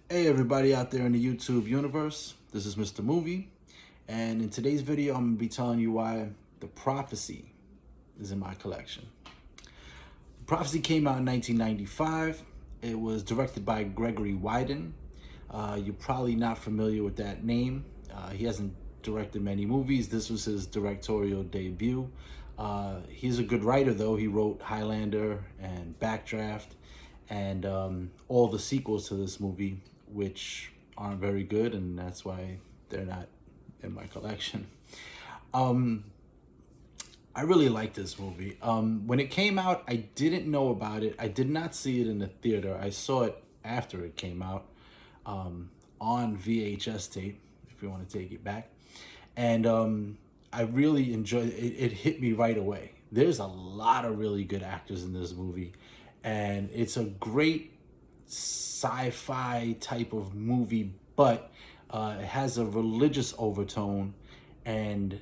Hey everybody out there in the YouTube universe, this is Mr. Movie, and in today's video I'm going to be telling you why The Prophecy is in my collection. The Prophecy came out in 1995. It was directed by Gregory Widen. You're probably not familiar with that name. He hasn't directed many movies. This was his directorial debut. He's a good writer though. He wrote Highlander and Backdraft and all the sequels to this movie, which aren't very good, and that's why they're not in my collection. I really like this movie. When it came out, I didn't know about it. I did not see it in the theater. I saw it after it came out on VHS tape, if you want to take it back. And I really enjoyed it. It hit me right away. There's a lot of really good actors in this movie, and it's a great sci-fi type of movie, but it has a religious overtone, and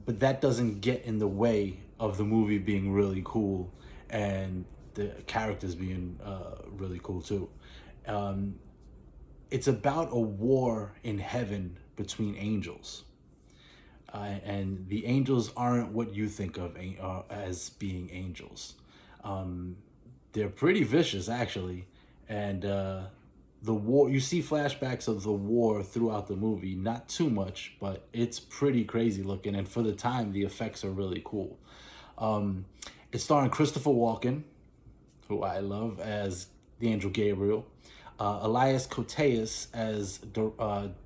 but that doesn't get in the way of the movie being really cool and the characters being really cool too. Um, it's about a war in heaven between angels. And the angels aren't what you think of as being angels. Um, they're pretty vicious, actually. And the war, you see flashbacks of the war throughout the movie. Not too much, but it's pretty crazy looking. And for the time, the effects are really cool. Um, it's starring Christopher Walken, who I love as the angel Gabriel. Elias Koteas as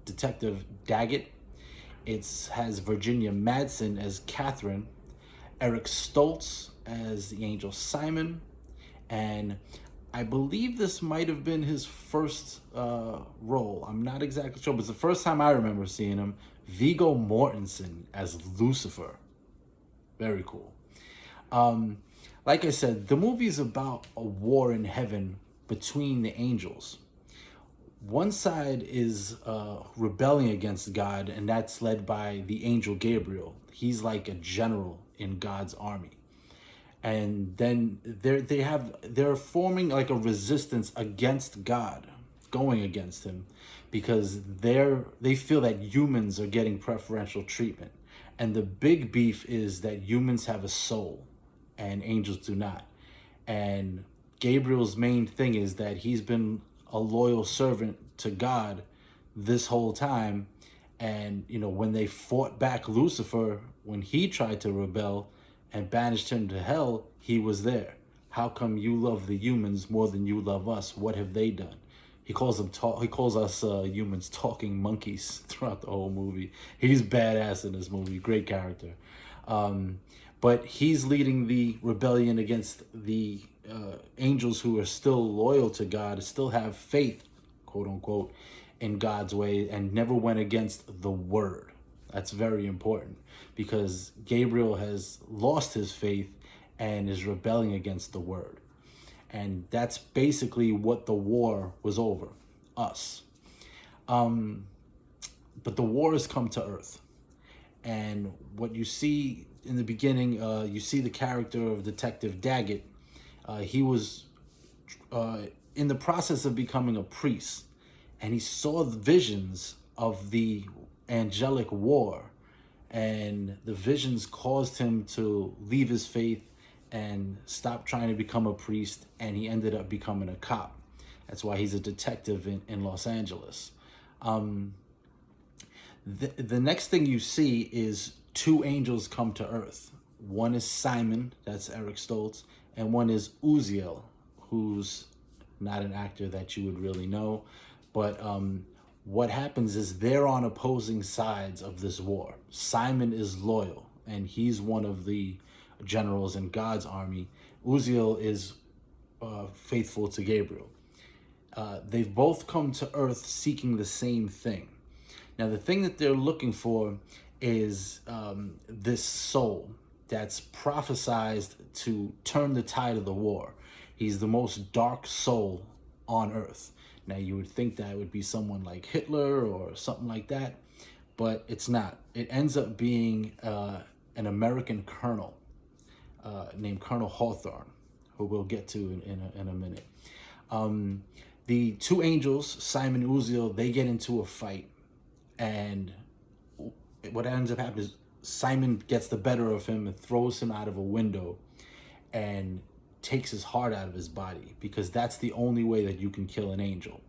Detective Daggett. It has Virginia Madsen as Catherine, Eric Stoltz as the angel Simon, and I believe this might have been his first role. I'm not exactly sure, but it's the first time I remember seeing him. Viggo Mortensen as Lucifer. Very cool. Um, like I said, the movie is about a war in heaven between the angels. One side is rebelling against God, and that's led by the angel Gabriel. He's like a general in God's army. And then they're forming like a resistance against God, going against him, because they feel that humans are getting preferential treatment. And the big beef is that humans have a soul and angels do not. And Gabriel's main thing is that he's been a loyal servant to God this whole time. And, you know, when they fought back Lucifer, when he tried to rebel and banished him to hell, he was there. How come you love the humans more than you love us? What have they done? He calls them he calls us humans talking monkeys throughout the whole movie. He's badass in this movie. Great character. But he's leading the rebellion against the angels who are still loyal to God, still have faith, quote unquote, in God's way, and never went against the word. That's very important because Gabriel has lost his faith and is rebelling against the word. And that's basically what the war was over, us. But the war has come to Earth. And what you see in the beginning, you see the character of Detective Daggett. He was in the process of becoming a priest, and he saw the visions of the angelic war, and the visions caused him to leave his faith and stop trying to become a priest, and he ended up becoming a cop. That's why he's a detective in Los Angeles. The next thing you see is two angels come to Earth. One is Simon, that's Eric Stoltz, and one is Uziel, who's not an actor that you would really know. But what happens is they're on opposing sides of this war. Simon is loyal, and he's one of the generals in God's army. Uziel is faithful to Gabriel. They've both come to Earth seeking the same thing. Now, the thing that they're looking for is this soul that's prophesized to turn the tide of the war. He's the most dark soul on Earth. Now, you would think that it would be someone like Hitler or something like that, but it's not. It ends up being an American colonel named Colonel Hawthorne, who we'll get to in a minute. The two angels, Simon and Uziel, they get into a fight, and what ends up happening is Simon gets the better of him and throws him out of a window and takes his heart out of his body, because that's the only way that you can kill an angel.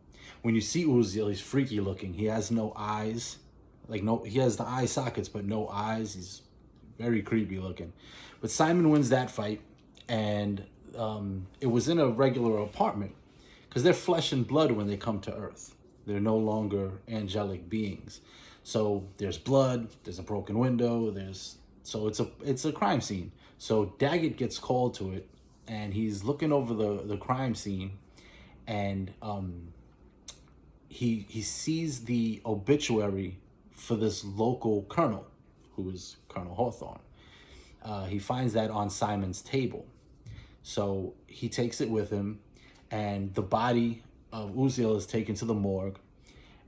When you see Uziel, he's freaky looking. He has no eyes. He has the eye sockets, but no eyes. He's very creepy looking. But Simon wins that fight, and it was in a regular apartment, because they're flesh and blood when they come to Earth. They're no longer angelic beings. So there's blood, there's a broken window, it's a crime scene. So Daggett gets called to it, and he's looking over the crime scene, and he sees the obituary for this local colonel, who is Colonel Hawthorne. He finds that on Simon's table. So he takes it with him, and the body of Uziel is taken to the morgue.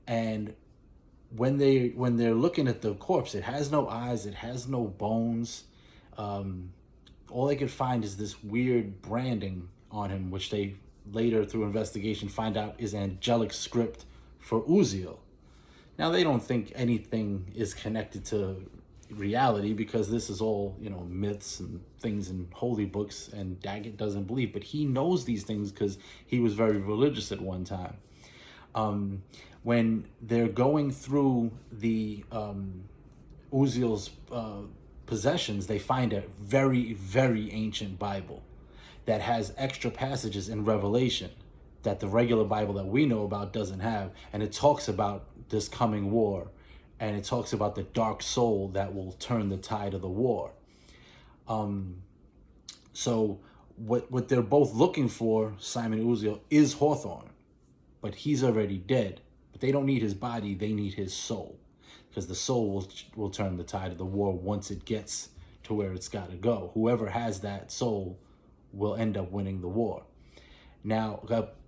And when they're looking at the corpse, it has no eyes, it has no bones. All they could find is this weird branding on him, which they later, through investigation, find out is angelic script for Uziel. Now, they don't think anything is connected to reality, because this is all, myths and things in holy books, and Daggett doesn't believe, but he knows these things because he was very religious at one time. When they're going through the Uziel's possessions, they find a very, very ancient Bible that has extra passages in Revelation that the regular Bible that we know about doesn't have. And it talks about this coming war, and it talks about the dark soul that will turn the tide of the war. So what they're both looking for, Simon and Uziel, is Hawthorne, but he's already dead. But they don't need his body, they need his soul, because the soul will turn the tide of the war once it gets to where it's got to go. Whoever has that soul will end up winning the war. Now,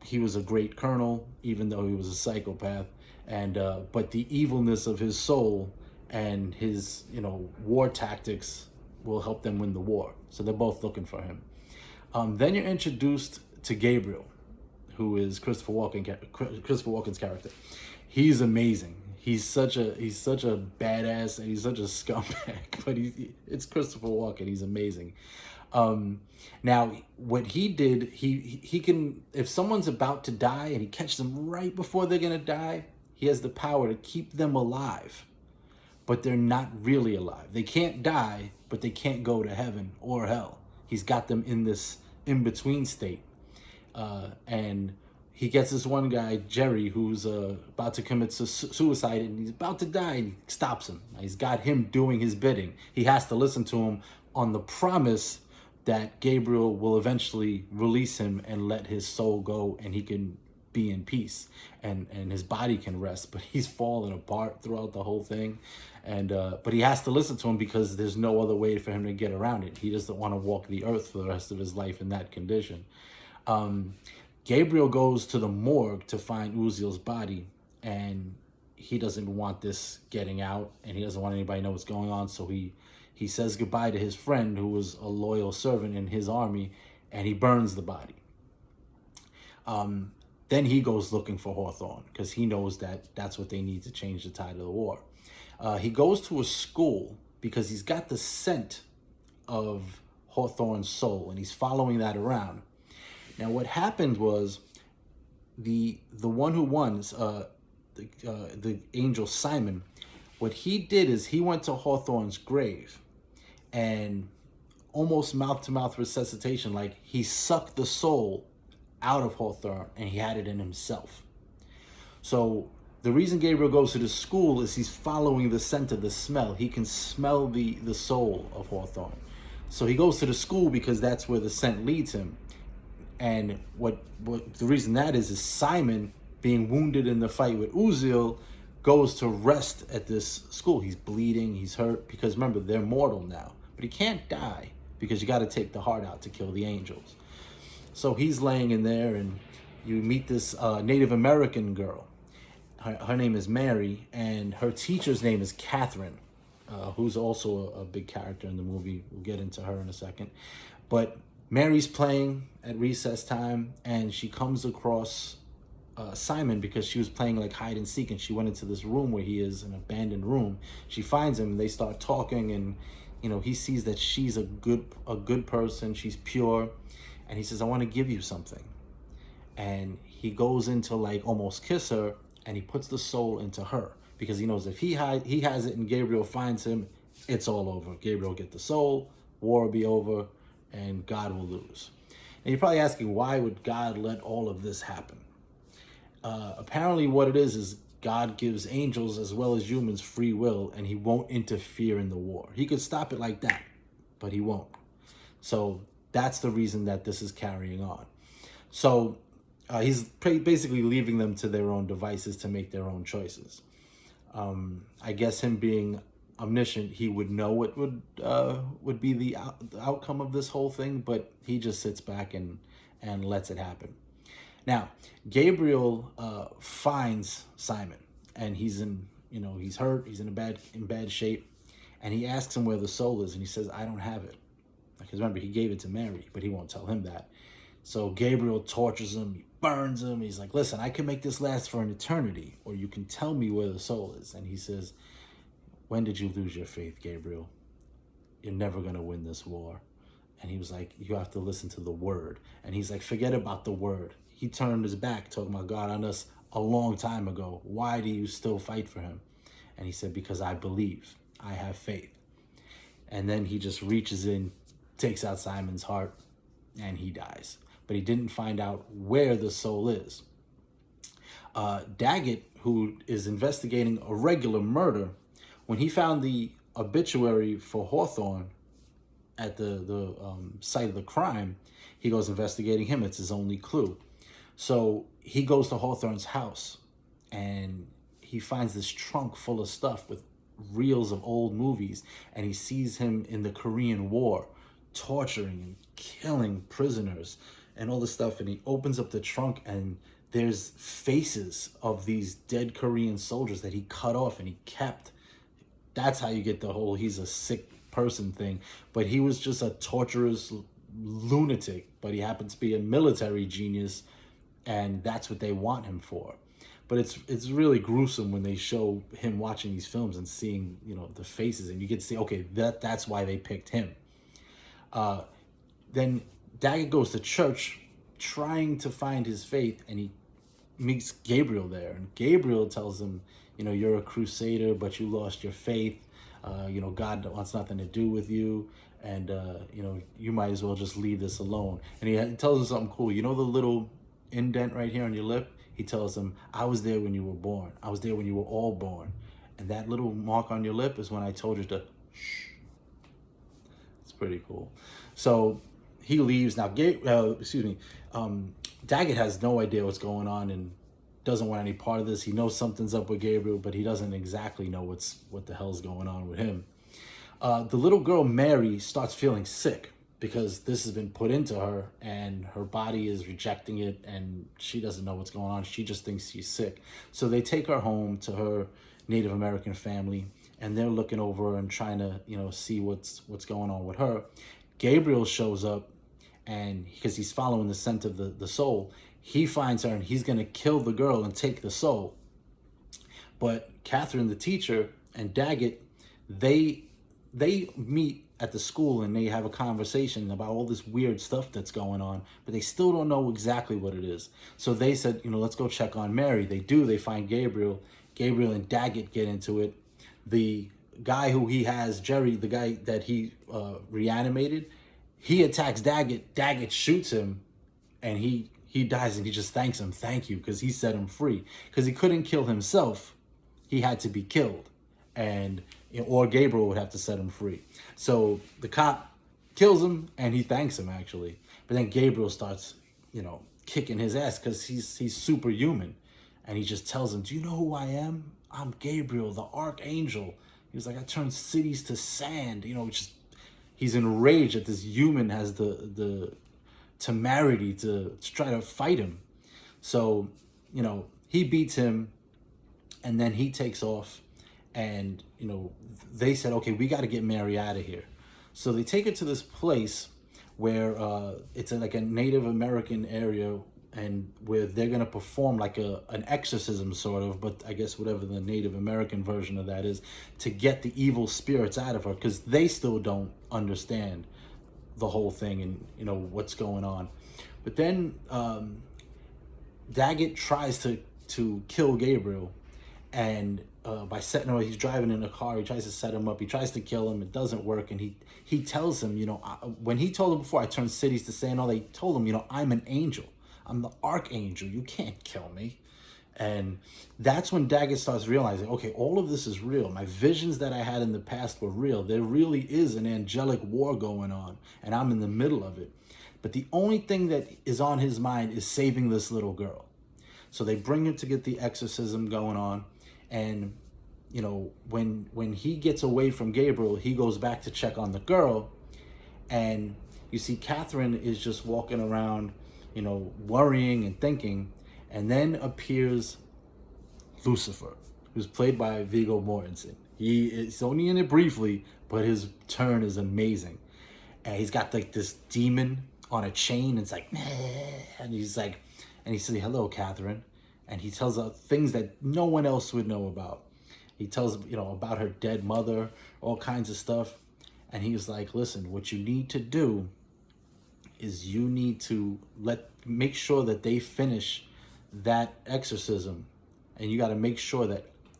he was a great colonel, even though he was a psychopath, and but the evilness of his soul and his war tactics will help them win the war. So they're both looking for him. Then you're introduced to Gabriel, who is Christopher Walken's character. He's amazing. He's such a badass, and he's such a scumbag. But it's Christopher Walken. He's amazing. Now, what he did, he can, if someone's about to die and he catches them right before they're gonna die, he has the power to keep them alive, but they're not really alive. They can't die, but they can't go to heaven or hell. He's got them in this in-between state. And he gets this one guy, Jerry, who's about to commit suicide, and he's about to die, and he stops him. He's got him doing his bidding. He has to listen to him on the promise that Gabriel will eventually release him and let his soul go, and he can be in peace, and his body can rest. But he's falling apart throughout the whole thing, and but he has to listen to him, because there's no other way for him to get around it. He doesn't want to walk the earth for the rest of his life in that condition. Gabriel goes to the morgue to find Uziel's body, and he doesn't want this getting out, and he doesn't want anybody to know what's going on. So he says goodbye to his friend, who was a loyal servant in his army, and he burns the body. Then he goes looking for Hawthorne, because he knows that that's what they need to change the tide of the war. He goes to a school because he's got the scent of Hawthorne's soul, and he's following that around. Now, what happened was the one who won, the angel Simon, what he did is he went to Hawthorne's grave, and almost mouth-to-mouth resuscitation, like he sucked the soul out of Hawthorne and he had it in himself. So the reason Gabriel goes to the school is he's following the scent of the smell. He can smell the soul of Hawthorne. So he goes to the school because that's where the scent leads him. And what the reason that is Simon, being wounded in the fight with Uziel, goes to rest at this school. He's bleeding, he's hurt, because remember, they're mortal now. But he can't die, because you got to take the heart out to kill the angels. So he's laying in there, and you meet this Native American girl. Her name is Mary, and her teacher's name is Catherine, who's also a big character in the movie. We'll get into her in a second. But Mary's playing at recess time, and she comes across Simon because she was playing like hide and seek, and she went into this room where he is, an abandoned room. She finds him, and they start talking, and he sees that she's a good person, she's pure, and he says, I want to give you something. And he goes into like almost kiss her, and he puts the soul into her because he knows if he has it and Gabriel finds him, it's all over. Gabriel will get the soul, war will be over, and God will lose. And you're probably asking, why would God let all of this happen? Apparently what it is God gives angels as well as humans free will, and he won't interfere in the war. He could stop it like that, but he won't. So that's the reason that this is carrying on. So he's basically leaving them to their own devices to make their own choices. I guess him being omniscient, he would know what would be the outcome of this whole thing, but he just sits back and lets it happen. Now, Gabriel finds Simon, and he's hurt, he's in bad shape, and he asks him where the soul is, and he says, I don't have it. Because remember, he gave it to Mary, but he won't tell him that. So Gabriel tortures him, he burns him. He's like, listen, I can make this last for an eternity, or you can tell me where the soul is. And he says, when did you lose your faith, Gabriel? You're never going to win this war. And he was like, you have to listen to the word. And he's like, forget about the word. He turned his back, talking about God on us a long time ago. Why do you still fight for him? And he said, because I believe, I have faith. And then he just reaches in, takes out Simon's heart, and he dies. But he didn't find out where the soul is. Daggett, who is investigating a regular murder, when he found the obituary for Hawthorne at the site of the crime, he goes investigating him. It's his only clue. So he goes to Hawthorne's house, and he finds this trunk full of stuff with reels of old movies, and he sees him in the Korean War torturing and killing prisoners and all this stuff. And he opens up the trunk, and there's faces of these dead Korean soldiers that he cut off and he kept. That's how you get the whole he's a sick person thing. But he was just a torturous lunatic, but he happens to be a military genius, and that's what they want him for. But it's really gruesome when they show him watching these films and seeing the faces, and you get to see, okay, that's why they picked him. Then Daggett goes to church trying to find his faith, and he meets Gabriel there. And Gabriel tells him, you're a crusader, but you lost your faith. God wants nothing to do with you. And, you might as well just leave this alone. And he tells him something cool. The little indent right here on your lip? He tells him, I was there when you were born. I was there when you were all born. And that little mark on your lip is when I told you to shh. It's pretty cool. So he leaves. Now, Daggett has no idea what's going on and doesn't want any part of this. He knows something's up with Gabriel, but he doesn't exactly know what the hell's going on with him. The little girl, Mary, starts feeling sick because this has been put into her, and her body is rejecting it, and she doesn't know what's going on. She just thinks she's sick. So they take her home to her Native American family, and they're looking over her and trying to, see what's going on with her. Gabriel shows up, and because he's following the scent of the soul, he finds her, and he's going to kill the girl and take the soul. But Catherine, the teacher, and Daggett, they meet at the school, and they have a conversation about all this weird stuff that's going on, but they still don't know exactly what it is. So they said, let's go check on Mary. They do. They find Gabriel. Gabriel and Daggett get into it. The guy who he has, Jerry, the guy that he reanimated, he attacks Daggett. Daggett shoots him, and he dies, and he just thanks him. Thank you, because he set him free. Because he couldn't kill himself. He had to be killed. Or Gabriel would have to set him free. So the cop kills him, and he thanks him, actually. But then Gabriel starts, kicking his ass because he's superhuman. And he just tells him, do you know who I am? I'm Gabriel, the archangel. He was like, I turned cities to sand. He's enraged that this human has the temerity to try to fight him. So, he beats him, and then he takes off. And, they said, okay, we got to get Mary out of here. So they take her to this place where it's like a Native American area and where they're gonna perform like an exorcism sort of, but I guess whatever the Native American version of that is, to get the evil spirits out of her, because they still don't understand the whole thing and what's going on. But then Daggett tries to kill Gabriel, and by setting him, he's driving in a car. He tries to set him up. He tries to kill him. It doesn't work, and he tells him, when he told him before, I turned cities to sand. All they told him, I'm an angel. I'm the archangel. You can't kill me. And that's when Daggett starts realizing, okay, all of this is real. My visions that I had in the past were real. There really is an angelic war going on, and I'm in the middle of it. But the only thing that is on his mind is saving this little girl. So they bring him to get the exorcism going on. And, when he gets away from Gabriel, he goes back to check on the girl. And you see Catherine is just walking around, worrying and thinking. And then appears Lucifer, who's played by Viggo Mortensen. He is only in it briefly, but his turn is amazing. And he's got like this demon on a chain. And it's like, and he's like, and he says, hello, Catherine. And he tells her things that no one else would know about. He tells, about her dead mother, all kinds of stuff. And he's like, listen, what you need to do is you need to make sure that they finish that exorcism. And you got to make sure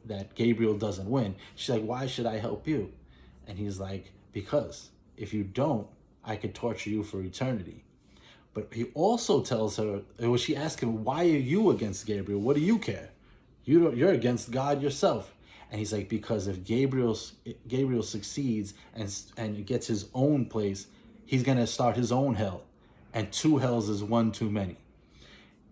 that Gabriel doesn't win. She's like, why should I help you? And he's like, because if you don't, I could torture you for eternity. But he also tells her, when she asks him, why are you against Gabriel? What do you care? You're against God yourself. And he's like, because if Gabriel succeeds and gets his own place, he's going to start his own hell. And 2 hells is 1 too many.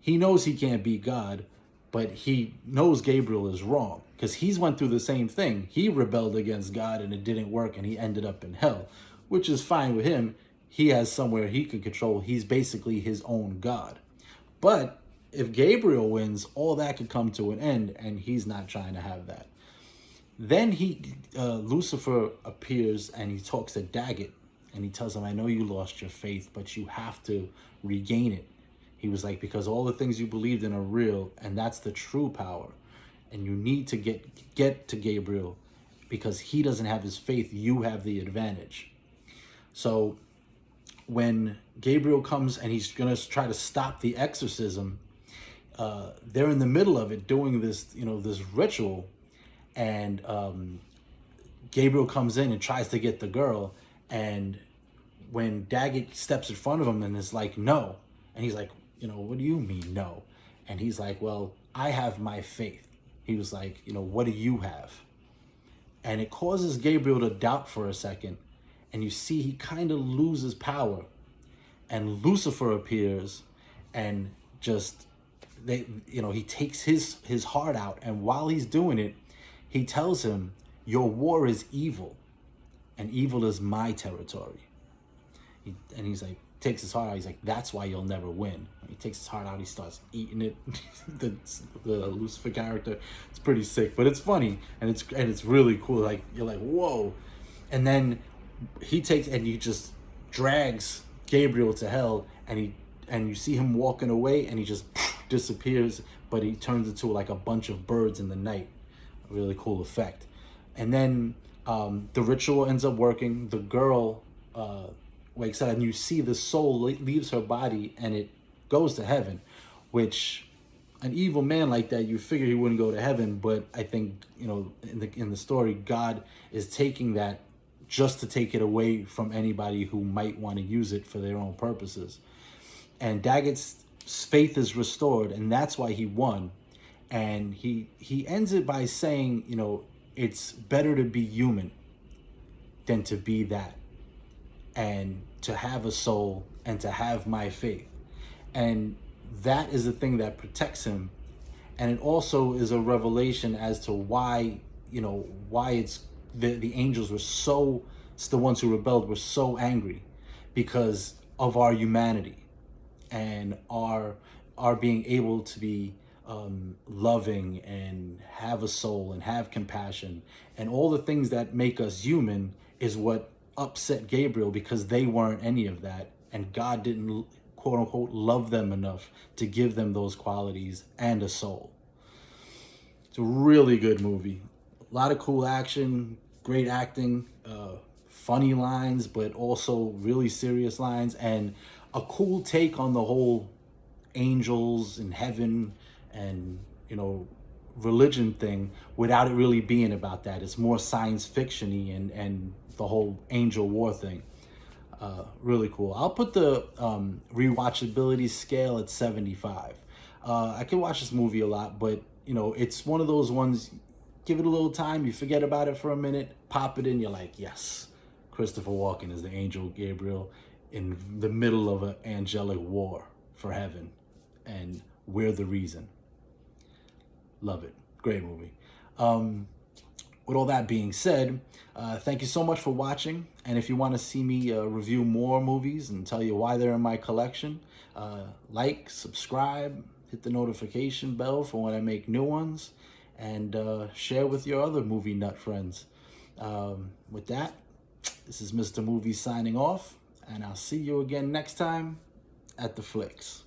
He knows he can't beat God, but he knows Gabriel is wrong because he's went through the same thing. He rebelled against God and it didn't work and he ended up in hell, which is fine with him. He has somewhere he can control. He's basically his own God. But if Gabriel wins, all that could come to an end, and he's not trying to have that. Then Lucifer appears and he talks to Daggett and he tells him, I know you lost your faith, but you have to regain it. He was like, because all the things you believed in are real, and that's the true power. And you need to get to Gabriel because he doesn't have his faith. You have the advantage. So when Gabriel comes and he's going to try to stop the exorcism, they're in the middle of it doing this, this ritual. And Gabriel comes in and tries to get the girl. And when Daggett steps in front of him and is like, no. And he's like, what do you mean no? And he's like, well, I have my faith. He was like, what do you have? And it causes Gabriel to doubt for a second. And you see he kind of loses power. And Lucifer appears and just, he takes his heart out. And while he's doing it, he tells him, your war is evil. And evil is my territory. And he's like, takes his heart out. He's like, that's why you'll never win. He takes his heart out. He starts eating it. the Lucifer character, it's pretty sick, but it's funny and it's really cool. Like you're like, whoa. And then he takes and he just drags Gabriel to hell, and you see him walking away, and he just disappears. But he turns into like a bunch of birds in the night. A really cool effect. And then the ritual ends up working. The girl wakes up, and you see the soul leaves her body and it goes to heaven, which an evil man like that, you figure he wouldn't go to heaven. But I think, in the story, God is taking that just to take it away from anybody who might want to use it for their own purposes. And Daggett's faith is restored, and that's why he won. And he ends it by saying, it's better to be human than to be that, and to have a soul and to have my faith. And that is the thing that protects him. And it also is a revelation as to why it's the angels were the ones who rebelled were so angry, because of our humanity and our being able to be loving and have a soul and have compassion, and all the things that make us human is what upset Gabriel, because they weren't any of that, and God didn't quote unquote love them enough to give them those qualities and a soul. It's a really good movie. A lot of cool action, great acting, funny lines, but also really serious lines, and a cool take on the whole angels in heaven and, religion thing without it really being about that. It's more science fiction-y and the whole angel war thing. Really cool. I'll put the rewatchability scale at 75. I can watch this movie a lot, but it's one of those ones. Give it a little time, you forget about it for a minute, pop it in, you're like, yes, Christopher Walken is the angel Gabriel in the middle of an angelic war for heaven, and we're the reason. Love it. Great movie. With all that being said, thank you so much for watching. And if you want to see me review more movies and tell you why they're in my collection, like, subscribe, hit the notification bell for when I make new ones, and share with your other movie nut friends. With that, this is Mr. Movie signing off, and I'll see you again next time at the Flicks.